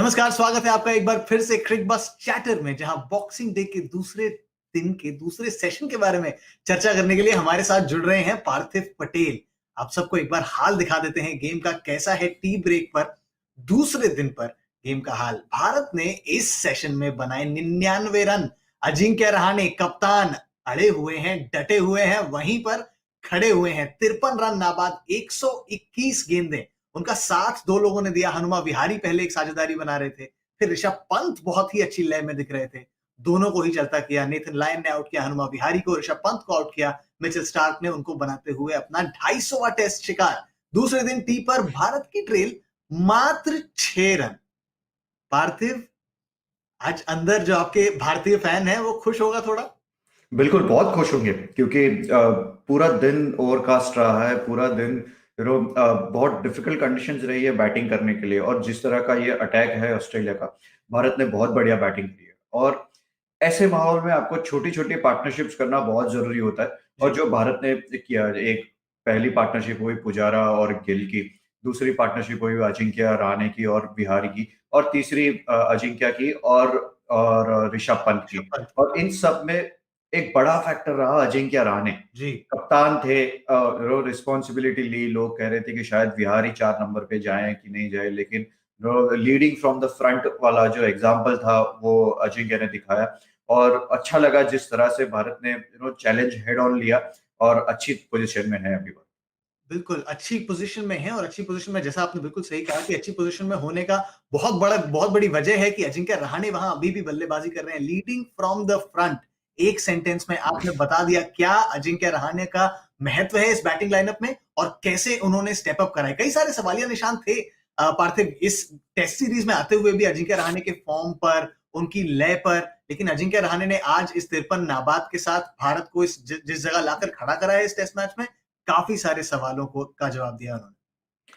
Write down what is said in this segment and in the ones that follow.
नमस्कार, स्वागत है आपका एक बार फिर से क्रिक बस चैटर में, जहां बॉक्सिंग डे के दूसरे दिन के दूसरे सेशन के बारे में चर्चा करने के लिए हमारे साथ जुड़ रहे हैं पार्थिव पटेल। आप सबको एक बार हाल दिखा देते हैं गेम का कैसा है। टी ब्रेक पर दूसरे दिन पर गेम का हाल। भारत ने इस सेशन में बनाए 99 रन। अजिंक्य रहाणे कप्तान अड़े हुए हैं, डटे हुए हैं, वहीं पर खड़े हुए हैं। 53 रन नाबाद, 121 गेंदें। उनका साथ दो लोगों ने दिया। हनुमा विहारी पहले एक साझेदारी बना रहे थे, फिर ऋषभ पंत बहुत ही अच्छी लय में दिख रहे थे। दोनों को ही चलता किया। नेथन लायन ने आउट किया हनुमा विहारी को, ऋषभ पंत को आउट किया मिचेल स्टार्क ने, उनको बनाते हुए अपना 250वां टेस्ट शिकार। दूसरे दिन टी पर भारत की ट्रेल मात्र 6 रन। पार्थिव, आज अंदर जो आपके भारतीय फैन है वो खुश होगा थोड़ा। बिल्कुल बहुत खुश होंगे क्योंकि पूरा दिन ओवरकास्ट रहा है। पूरा दिन बहुत डिफिकल्ट कंडीशंस रही है बैटिंग करने के लिए, और जिस तरह का ये अटैक है ऑस्ट्रेलिया का, भारत ने बहुत बढ़िया बैटिंग की है। और ऐसे माहौल में आपको छोटी छोटी पार्टनरशिप्स करना बहुत जरूरी होता है। और जो भारत ने किया, एक पहली पार्टनरशिप हुई पुजारा और गिल की, दूसरी पार्टनरशिप हुई अजिंक्य रहाणे की और बिहारी की, और तीसरी अजिंक्य की और ऋषभ पंत ऋषभ की। पंत। और इन सब में एक बड़ा फैक्टर रहा अजिंक्य रहाणे। जी। कप्तान थे, रिस्पॉन्सिबिलिटी ली। लोग कह रहे थे कि शायद बिहारी 4 नंबर पे जाए कि नहीं जाए, लेकिन लीडिंग फ्रॉम द फ्रंट वाला जो एग्जाम्पल था वो अजिंक्य ने दिखाया। और अच्छा लगा जिस तरह से भारत ने चैलेंज हेड ऑन लिया, और अच्छी पोजीशन में है अभी वो। बिल्कुल, अच्छी पोज़ीशन में हैं और अच्छी पोज़ीशन में, जैसा आपने बिल्कुल सही कहा कि अच्छी पोज़ीशन में होने का बहुत बड़ी वजह है कि अजिंक्य रहाणे वहाँ अभी भी बल्लेबाज़ी कर रहे हैं। लीडिंग फ्रॉम द फ्रंट, एक सेंटेंस में आपने बता दिया क्या अजिंक्य रहाणे का महत्व है इस बैटिंग लाइनअप में और कैसे उन्होंने स्टेप अप करा है। कई सारे सवालिया निशान थे पार्थिव इस टेस्ट सीरीज़ में आते हुए भी अजिंक्य रहाणे के फॉर्म पर, उनकी लय पर, लेकिन अजिंक्य रहाणे ने आज इस 53 नाबाद के साथ भारत को जिस जगह लाकर खड़ा करा है इस टेस्ट मैच में, काफी सारे सवालों का जवाब दिया उन्होंने।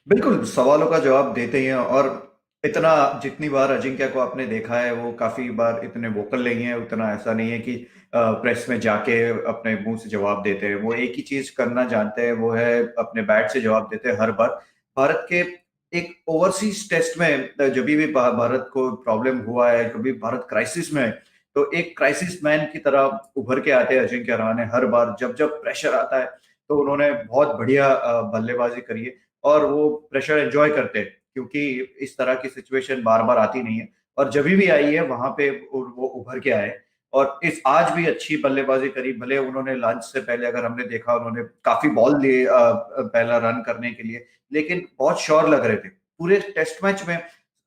बिल्कुल सवालों का जवाब देते ही हैं। और इतना जितनी बार अजिंक्य को आपने देखा है, वो काफी बार इतने वोकल नहीं है। उतना ऐसा नहीं है कि प्रेस में जाके अपने मुंह से जवाब देते हैं। वो एक ही चीज करना जानते हैं, वो है अपने बैट से जवाब देते हैं हर बार। भारत के एक ओवरसीज टेस्ट में जब भी भारत को प्रॉब्लम हुआ है, कभी भारत क्राइसिस में है, तो एक क्राइसिस मैन की तरह उभर के आते हैं अजिंक्य रहाणे हर बार। जब जब प्रेशर आता है तो उन्होंने बहुत बढ़िया बल्लेबाजी करी है, और वो प्रेशर एंजॉय करते हैं क्योंकि इस तरह की सिचुएशन बार बार आती नहीं है। और जब भी आई है वहां पे वो उभर के आए। और इस आज भी अच्छी बल्लेबाजी करी। भले उन्होंने लंच से पहले, अगर हमने देखा, उन्होंने काफी बॉल लिए पहला रन करने के लिए, लेकिन बहुत श्योर लग रहे थे पूरे टेस्ट मैच में।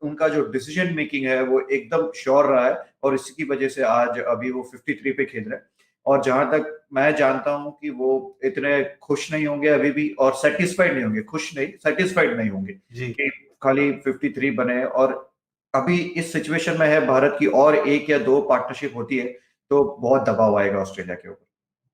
उनका जो डिसीजन मेकिंग है वो एकदम श्योर रहा है, और इसकी वजह से आज अभी वो 53 पे खेल रहे हैं। और जहां तक मैं जानता हूं कि वो इतने खुश नहीं होंगे अभी भी, और सेटिस्फाइड नहीं होंगे, खुश नहीं सेटिस्फाइड नहीं होंगे जी। कि खाली 53 बने। और अभी इस सिचुएशन में है भारत की, और एक या दो पार्टनरशिप होती है तो बहुत दबाव आएगा ऑस्ट्रेलिया के ऊपर।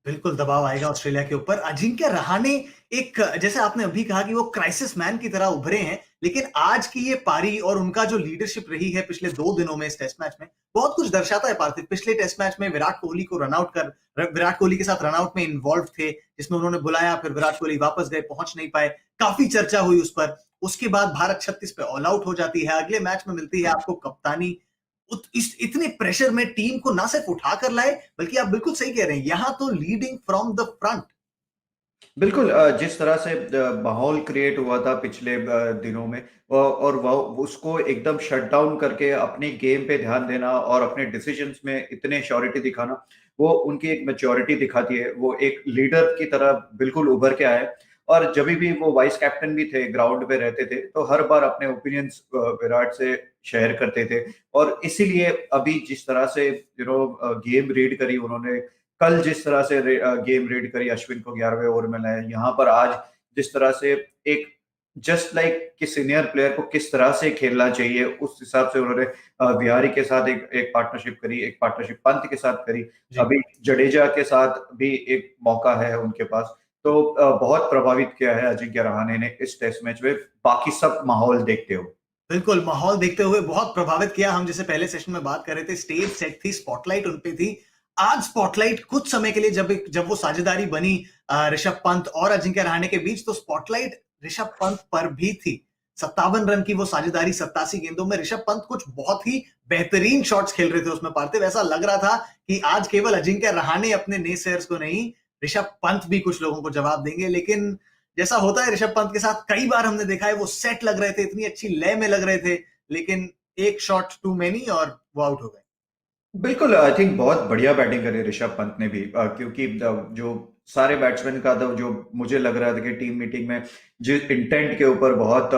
बिल्कुल दबाव आएगा ऑस्ट्रेलिया के ऊपर। अजिंक्य रहाणे एक, जैसे आपने अभी कहा कि वो क्राइसिस मैन की तरह उभरे हैं, लेकिन आज की ये पारी और उनका जो लीडरशिप रही है पिछले 2 दिनों में इस टेस्ट मैच में, बहुत कुछ दर्शाता है पार्थिव। पिछले टेस्ट मैच में विराट कोहली के साथ रनआउट में इन्वॉल्व थे, जिसमें उन्होंने बुलाया, फिर विराट कोहली वापस गए, पहुंच नहीं पाए, काफी चर्चा हुई उस पर। उसके बाद भारत 36 पे ऑल आउट हो जाती है, अगले मैच में मिलती है आपको कप्तानी। इतने प्रेशर में टीम को ना सिर्फ उठाकर लाए, बल्कि आप बिल्कुल सही कह रहे हैं, यहां तो लीडिंग फ्रॉम द फ्रंट। बिल्कुल जिस तरह से माहौल क्रिएट हुआ था पिछले दिनों में, और वो उसको एकदम शट डाउन करके अपने गेम पे ध्यान देना और अपने डिसीजंस में इतने श्योरिटी दिखाना, वो उनकी एक मैच्योरिटी दिखाती है। वो एक लीडर की तरह बिल्कुल उभर के आए। और जब भी वो वाइस कैप्टन भी थे, ग्राउंड पे रहते थे, तो हर बार अपने ओपिनियंस विराट से शेयर करते थे। और इसीलिए अभी जिस तरह से गेम रीड करी उन्होंने, कल जिस तरह से गेम रीड करी, अश्विन को 11वें ओवर में लाया, यहाँ पर आज जिस तरह से एक जस्ट लाइक कि सीनियर प्लेयर को किस तरह से खेलना चाहिए, उस हिसाब से उन्होंने बिहारी के साथ एक एक पार्टनरशिप करी, एक पार्टनरशिप पंत के साथ करी। जी। अभी जडेजा के साथ भी एक मौका है उनके पास। तो बहुत प्रभावित किया है अजिंक्य रहाणे ने इस टेस्ट मैच में, बाकी सब माहौल देखते हुए। बिल्कुल, माहौल देखते हुए बहुत प्रभावित किया। हम जैसे पहले सेशन में बात कर रहे थे, स्टेज सेट थी, स्पॉटलाइट उन पे थी। आज स्पॉटलाइट कुछ समय के लिए जब वो साझेदारी बनी ऋषभ पंत और अजिंक्य रहाणे के बीच, तो स्पॉटलाइट ऋषभ पंत पर भी थी। 57 रन की वो साझेदारी 87 गेंदों में। ऋषभ पंत कुछ बहुत ही बेहतरीन शॉट्स खेल रहे थे उसमें पार्थिव। ऐसा लग रहा था कि आज केवल अजिंक्य रहाणे अपने नेसेयर्स को नहीं, ऋषभ पंत भी कुछ लोगों को जवाब देंगे। लेकिन जैसा होता है ऋषभ पंत के साथ, कई बार हमने देखा है वो सेट लग रहे थे, इतनी अच्छी लय में लग रहे थे, लेकिन एक शॉट टू मेनी और वो आउट हो गए। बिल्कुल, आई थिंक बहुत बढ़िया बैटिंग करी ऋषभ पंत ने भी, क्योंकि जो सारे बैट्समैन का था, जो मुझे लग रहा था कि टीम मीटिंग में जिस इंटेंट के ऊपर बहुत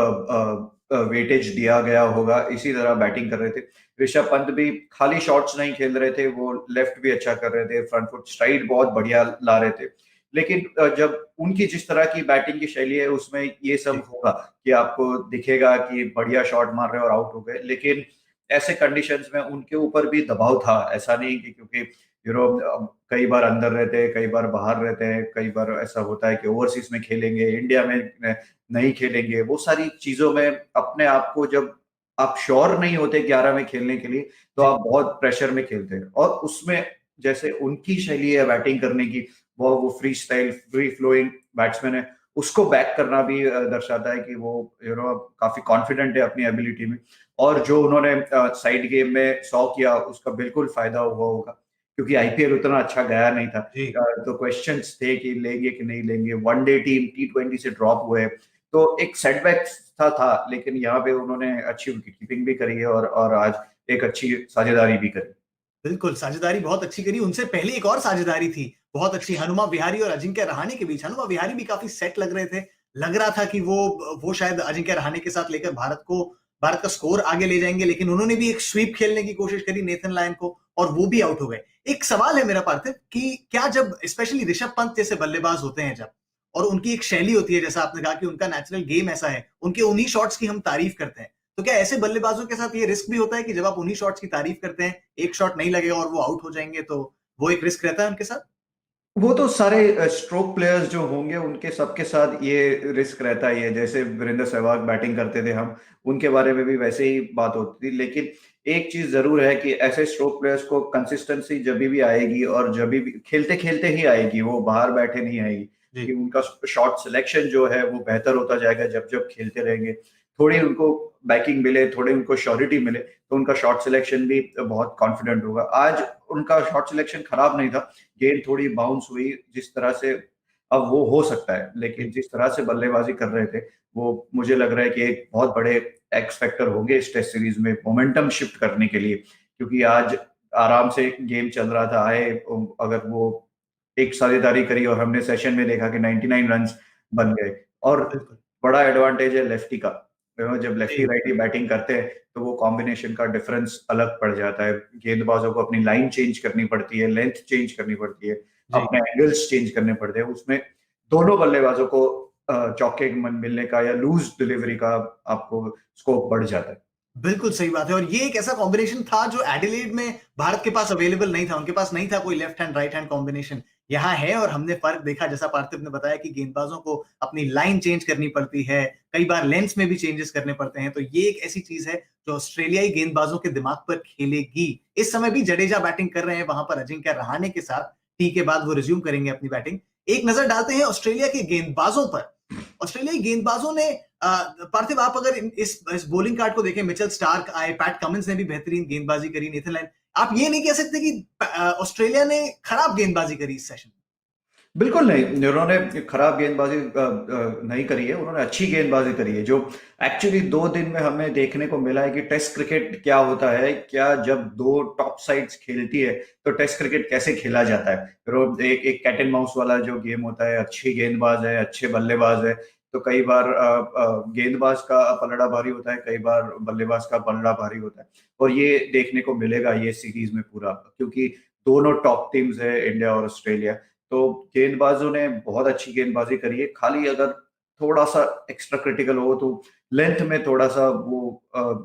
वेटेज दिया गया होगा, इसी तरह बैटिंग कर रहे थे। ऋषभ पंत भी खाली शॉट्स नहीं खेल रहे थे, वो लेफ्ट भी अच्छा कर रहे थे, फ्रंट फुट स्ट्राइड बहुत बढ़िया ला रहे थे। लेकिन जब उनकी जिस तरह की बैटिंग की शैली है, उसमें ये सब होगा कि आपको दिखेगा कि बढ़िया शॉट मार रहे और आउट हो गए। लेकिन ऐसे कंडीशंस में उनके ऊपर भी दबाव था, ऐसा नहीं कि क्योंकि कई बार अंदर रहते हैं, कई बार बाहर रहते हैं, कई बार ऐसा होता है कि ओवरसीज में खेलेंगे, इंडिया में नहीं खेलेंगे। वो सारी चीजों में अपने आप को, जब आप श्योर नहीं होते 11 में खेलने के लिए, तो आप बहुत प्रेशर में खेलते हैं। और उसमें जैसे उनकी शैली है बैटिंग करने की, वो free style, free flowing batsman है, उसको बैक करना भी दर्शाता है कि वो काफी कॉन्फिडेंट है अपनी एबिलिटी में। और जो उन्होंने साइड गेम में 100 किया, उसका बिल्कुल फायदा हुआ होगा, क्योंकि आईपीएल उतना अच्छा गया नहीं था। तो क्वेश्चंस थे कि लेंगे कि नहीं लेंगे, वनडे टीम T20 से ड्रॉप हुए, तो एक सेटबैक था। लेकिन यहाँ पे उन्होंने अच्छी विकेट कीपिंग भी करी है और आज एक अच्छी साझेदारी भी करी। बिल्कुल, साझेदारी बहुत अच्छी करी। उनसे पहले एक और साझेदारी थी बहुत अच्छी, हनुमा विहारी और अजिंक्य रहाणे के बीच। हनुमा विहारी भी काफी सेट लग रहे थे, लग रहा था कि वो शायद अजिंक्य रहाणे के साथ लेकर भारत का स्कोर आगे ले जाएंगे, लेकिन उन्होंने भी एक स्वीप खेलने की कोशिश करी नेथन लायन को, और वो भी आउट हो गए। एक सवाल है मेरा पार्थिव कि क्या जब स्पेशली ऋषभ पंत जैसे बल्लेबाज होते हैं, जब और उनकी एक शैली होती है, जैसा आपने कहा कि उनका नेचुरल गेम ऐसा है, उनके उन्हीं शॉट्स की हम तारीफ करते हैं, तो क्या ऐसे बल्लेबाजों के साथ ये रिस्क भी होता है कि जब आप उन्हीं शॉट्स की तारीफ करते हैं, एक शॉट नहीं लगेगा और वो आउट हो जाएंगे, तो वो एक रिस्क रहता है उनके साथ? वो तो सारे स्ट्रोक प्लेयर्स जो होंगे, उनके सबके साथ ये रिस्क रहता ही है। जैसे वीरेंद्र सहवाग बैटिंग करते थे, हम उनके बारे में भी वैसे ही बात होती थी। लेकिन एक चीज जरूर है कि ऐसे स्ट्रोक प्लेयर्स को कंसिस्टेंसी जब भी आएगी, और जब भी खेलते खेलते ही आएगी, वो बाहर बैठे नहीं आएगी, कि उनका शॉट सिलेक्शन जो है वो बेहतर होता जाएगा जब जब खेलते रहेंगे। थोड़ी उनको बैकिंग मिले, थोड़ी उनको श्योरिटी मिले, तो उनका शॉट सिलेक्शन भी बहुत कॉन्फिडेंट होगा। आज उनका शॉट सिलेक्शन खराब नहीं था, गेंद थोड़ी बाउंस हुई जिस तरह से, अब वो हो सकता है, लेकिन जिस तरह से बल्लेबाजी कर रहे थे, वो मुझे लग रहा है कि एक बहुत बड़े एक्स फैक्टर होंगे इस टेस्ट सीरीज में मोमेंटम शिफ्ट करने के लिए। क्योंकि आज आराम से गेम चल रहा था, आए, अगर वो एक साझेदारी करी और हमने सेशन में देखा कि 99 रन्स बन गए। और बिल्कुल। बड़ा एडवांटेज है लेफ्टी का, जब लेफ्टी जी, राइटी बैटिंग करते हैं, तो वो कॉम्बिनेशन का डिफरेंस अलग पड़ जाता है। गेंदबाजों को अपनी लाइन चेंज करनी पड़ती है, लेंथ चेंज करनी पड़ती है, जी। अपने एंगल्स चेंज करने पड़ते हैं। उसमें दोनों बल्लेबाजों को चौके मिलने का या लूज डिलीवरी का आपको स्कोप बढ़ जाता है। बिल्कुल सही बात है, और ये एक ऐसा कॉम्बिनेशन था जो एडिलेड में भारत के पास अवेलेबल नहीं था। उनके पास नहीं था कोई left hand right hand combination. यहाँ है, और हमने फर्क देखा, जैसा पार्थिव ने बताया कि गेंदबाजों को अपनी लाइन चेंज करनी पड़ती है, कई बार लेंस में भी चेंजेस करने पड़ते हैं। तो ये एक ऐसी चीज है जो ऑस्ट्रेलियाई गेंदबाजों के दिमाग पर खेलेगी। इस समय भी जडेजा बैटिंग कर रहे हैं वहां पर अजिंक्य रहाणे के साथ। टी के बाद वो रिज्यूम करेंगे अपनी बैटिंग। एक नजर डालते हैं ऑस्ट्रेलिया के गेंदबाजों पर। ऑस्ट्रेलियाई गेंदबाजों ने पार्थिव, आप अगर इस बॉलिंग कार्ड को देखें, मिचेल स्टार्क आए, पैट कमिंस ने भी बेहतरीन गेंदबाजी करी, नेथन लायन, आप ये नहीं कह सकते कि ऑस्ट्रेलिया ने खराब गेंदबाजी करी इस सेशन में। बिल्कुल नहीं, उन्होंने खराब गेंदबाजी नहीं करी है, उन्होंने अच्छी गेंदबाजी करी है। जो एक्चुअली 2 दिन में हमें देखने को मिला है कि टेस्ट क्रिकेट क्या होता है, क्या जब दो टॉप साइड्स खेलती है तो टेस्ट क्रिकेट कैसे खेला जाता है। फिर वो एक एक कैट एंड माउस वाला जो गेम होता है, अच्छी गेंदबाज है, अच्छे बल्लेबाज है, तो कई बार गेंदबाज का पलड़ा भारी होता है, कई बार बल्लेबाज का पलड़ा भारी होता है। और ये देखने को मिलेगा ये सीरीज में पूरा, क्योंकि दोनों टॉप टीम्स है, इंडिया और ऑस्ट्रेलिया। तो गेंदबाजों ने बहुत अच्छी गेंदबाजी करी है। खाली अगर थोड़ा सा एक्स्ट्रा क्रिटिकल हो तो लेंथ में थोड़ा सा वो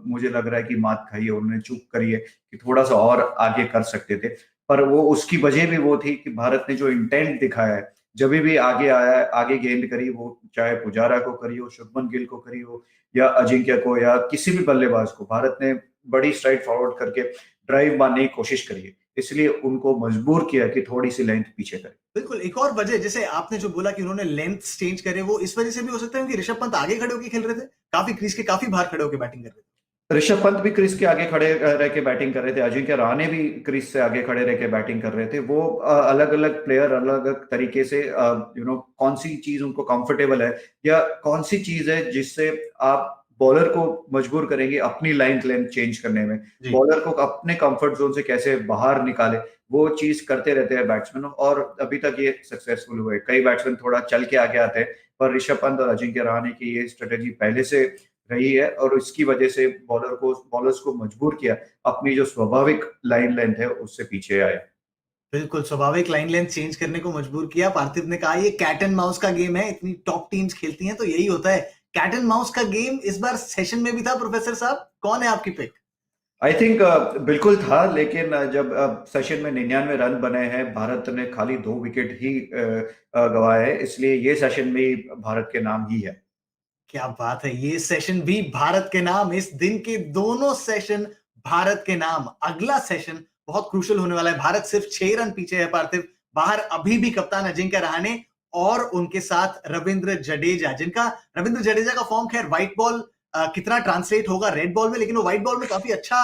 मुझे लग रहा है कि मात खाई है, उन्होंने चूक करी है कि थोड़ा सा और आगे कर सकते थे। पर वो उसकी वजह भी वो थी कि भारत ने जो इंटेंट दिखाया है, जब भी आगे आया है, आगे गेंद करी, वो चाहे पुजारा को करी हो, शुभमन गिल को करी हो, या अजिंक्य को, या किसी भी बल्लेबाज को, भारत ने बड़ी स्ट्राइड फॉरवर्ड करके ड्राइव मारने की कोशिश करी है। इसलिए उनको मजबूर किया कि थोड़ी सी लेंथ पीछे करें। बिल्कुल, एक और वजह जैसे आपने जो बोला कि उन्होंने लेंथ चेंज करे, वो इस वजह से भी हो सकता है कि ऋषभ पंत आगे खड़े होके खेल रहे थे, काफी क्रीज के काफी बाहर खड़े होके बैटिंग कर रहे थे। ऋषभ पंत भी क्रीज के आगे खड़े रह के बैटिंग कर रहे थे, अजिंक्य रहाणे भी क्रीज से आगे खड़े रह के बैटिंग कर रहे थे। वो अलग अलग प्लेयर अलग अलग तरीके से कौन सी चीज उनको कंफर्टेबल है या कौन सी चीज है जिससे आप बॉलर को मजबूर करेंगे अपनी लाइन लेंथ चेंज करने में, बॉलर को अपने कंफर्ट जोन से कैसे बाहर निकाले, वो चीज करते रहते हैं बैट्समैन, और अभी तक ये सक्सेसफुल हुए। कई बैट्समैन थोड़ा चल के आगे आते हैं, पर ऋषभ पंत और अजिंक्य रहाणे की ये स्ट्रेटेजी पहले से रही है और इसकी वजह से बॉलर्स को मजबूर किया अपनी जो स्वाभाविक लाइन लेंथ है उससे पीछे आए। बिल्कुल, स्वाभाविक लाइन लेंथ चेंज करने को मजबूर किया। पार्थिव ने कहा ये कैट एंड माउस का गेम है, इतनी टॉप टीम्स खेलती हैं तो यही होता है। कैट एंड माउस का गेम इस बार सेशन में भी था। प्रोफेसर साहब, कौन है आपकी पिक? आई थिंक बिल्कुल था, लेकिन जब सेशन में 99 रन बने हैं, भारत ने खाली 2 विकेट ही गंवाए हैं, इसलिए ये सेशन भी भारत के नाम ही है। क्या बात है, ये सेशन भी भारत के नाम। इस दिन के दोनों सेशन भारत के नाम। अगला सेशन बहुत क्रूशियल होने वाला है। भारत सिर्फ 6 रन पीछे है पार्थिव। बाहर अभी भी कप्तान अजिंक्य रहाणे और उनके साथ रविंद्र जडेजा, जिनका रविंद्र जडेजा का फॉर्म खैर व्हाइट बॉल कितना ट्रांसलेट होगा रेड बॉल में, लेकिन वो व्हाइट बॉल में काफी अच्छा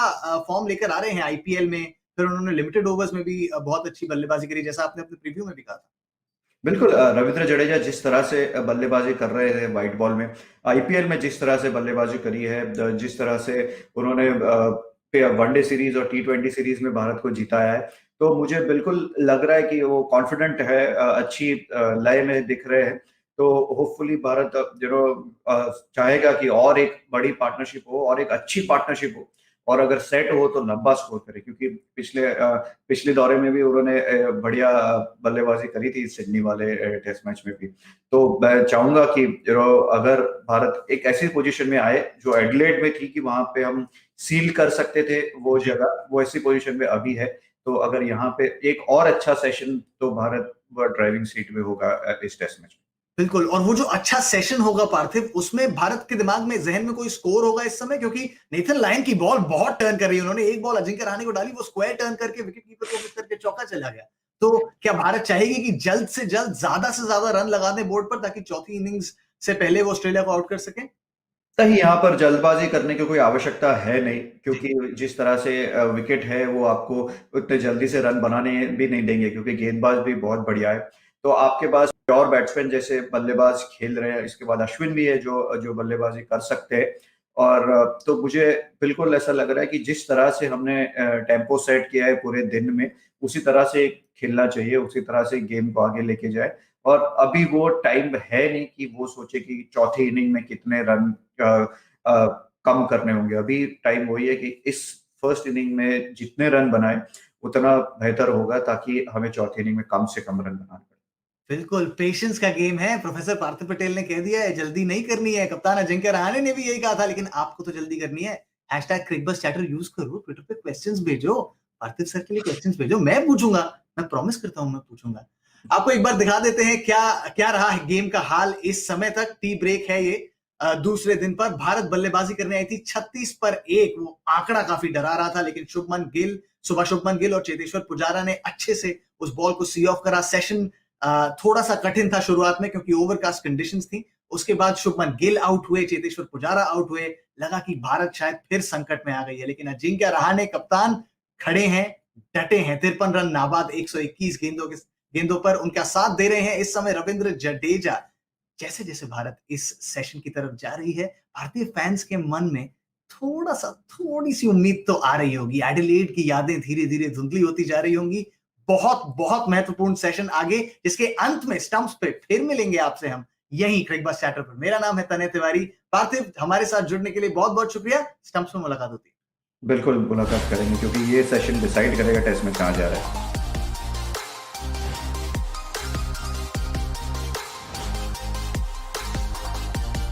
फॉर्म लेकर आ रहे हैं आईपीएल में। फिर उन्होंने लिमिटेड ओवर्स में भी बहुत अच्छी बल्लेबाजी करी, जैसा आपने अपने प्रीव्यू में भी कहा था। बिल्कुल, रविंद्र जडेजा जिस तरह से बल्लेबाजी कर रहे थे व्हाइट बॉल में, आईपीएल में जिस तरह से बल्लेबाजी करी है, जिस तरह से उन्होंने वनडे सीरीज और टी20 सीरीज में भारत को जिताया है, तो मुझे बिल्कुल लग रहा है कि वो कॉन्फिडेंट है, अच्छी लय में दिख रहे हैं। तो होपफुली भारत चाहेगा कि और एक बड़ी पार्टनरशिप हो और एक अच्छी पार्टनरशिप हो, और अगर सेट हो तो लंबा स्कोर करे, क्योंकि पिछले दौरे में भी उन्होंने बढ़िया बल्लेबाजी करी थी सिडनी वाले टेस्ट मैच में भी। तो मैं चाहूंगा कि अगर भारत एक ऐसी पोजीशन में आए जो एडिलेड में थी कि वहां पे हम सील कर सकते थे वो जगह, वो ऐसी पोजीशन में अभी है। तो अगर यहाँ पे एक और अच्छा सेशन, तो भारत ड्राइविंग सीट में होगा इस टेस्ट मैच में। बिल्कुल, और वो जो अच्छा सेशन होगा पार्थिव, उसमें भारत के दिमाग में जहन में कोई स्कोर होगा इस समय, क्योंकि नेथन लायन की बॉल बहुत टर्न कर रही है। उन्होंने एक बॉल अजिंक्य रहाणे को डाली, वो स्क्वायर टर्न करके विकेट कीपर को मिस करके चौका चला गया। तो क्या भारत चाहेगी कि जल्द से जल्द ज्यादा से ज्यादा रन लगा दें बोर्ड पर, ताकि चौथी इनिंग्स से पहले वो ऑस्ट्रेलिया को आउट कर सकें? नहीं, यहाँ पर जल्दबाजी करने की कोई आवश्यकता है नहीं, क्योंकि जिस तरह से विकेट है वो आपको उतने जल्दी से रन बनाने भी नहीं देंगे, क्योंकि गेंदबाज भी बहुत बढ़िया है। तो आपके पास और बैट्समैन जैसे बल्लेबाज खेल रहे हैं, इसके बाद अश्विन भी है जो जो बल्लेबाजी कर सकते हैं। और तो मुझे बिल्कुल ऐसा लग रहा है कि जिस तरह से हमने टेम्पो सेट किया है पूरे दिन में, उसी तरह से खेलना चाहिए, उसी तरह से गेम को आगे लेके जाए। और अभी वो टाइम है नहीं कि वो सोचे कि चौथी इनिंग में कितने रन कम करने होंगे। अभी टाइम वही है कि इस फर्स्ट इनिंग में जितने रन बनाए उतना बेहतर होगा, ताकि हमें चौथी इनिंग में कम से कम रन बनाने पड़े। बिल्कुल, पेशेंस का गेम है। प्रोफेसर पार्थिव पटेल ने कह दिया है जल्दी नहीं करनी है। कप्तान अजिंक्य रहाणे ने भी यही कहा था, लेकिन आपको तो जल्दी करनी है। #क्रिकबज़ यूज करो, ट्विटर पे क्वेश्चंस भेजो, पार्थिव सर के लिए क्वेश्चंस भेजो, मैं पूछूंगा, मैं प्रॉमिस करता हूं मैं पूछूंगा। आपको एक बार दिखा देते हैं क्या क्या रहा है गेम का हाल इस समय तक। टी ब्रेक है ये। दूसरे दिन पर भारत बल्लेबाजी करने आई थी 36 पर 1। वो आंकड़ा काफी डरा रहा था, लेकिन शुभमन गिल और चेतेश्वर पुजारा ने अच्छे से उस बॉल को सी ऑफ करा। सेशन थोड़ा सा कठिन था शुरुआत में, क्योंकि ओवरकास्ट कंडीशंस थी। उसके बाद शुभमन गिल आउट हुए, चेतेश्वर पुजारा आउट हुए। लगा कि भारत शायद फिर संकट में आ गई है, लेकिन अजिंक्य रहाणे कप्तान खड़े हैं, डटे हैं। 53 रन नाबाद 121 गेंदों पर उनका साथ दे रहे हैं इस समय रविंद्र जडेजा। जैसे जैसे भारत इस सेशन की तरफ जा रही है, भारतीय फैंस के मन में थोड़ी सी उम्मीद तो आ रही होगी। एडिलेड की यादें धीरे धीरे धुंधली होती जा रही होंगी। बहुत बहुत महत्वपूर्ण सेशन आगे, जिसके अंत में स्टंप्स पे फिर मिलेंगे आपसे हम यहीं क्रिकबज़ चैटर पर। मेरा नाम है तनय तिवारी। पार्थिव, हमारे साथ जुड़ने के लिए बहुत बहुत शुक्रिया। स्टंप्स में मुलाकात होती है। बिल्कुल मुलाकात करेंगे, क्योंकि ये सेशन डिसाइड करेगा टेस्ट में कहाँ जा रहा है।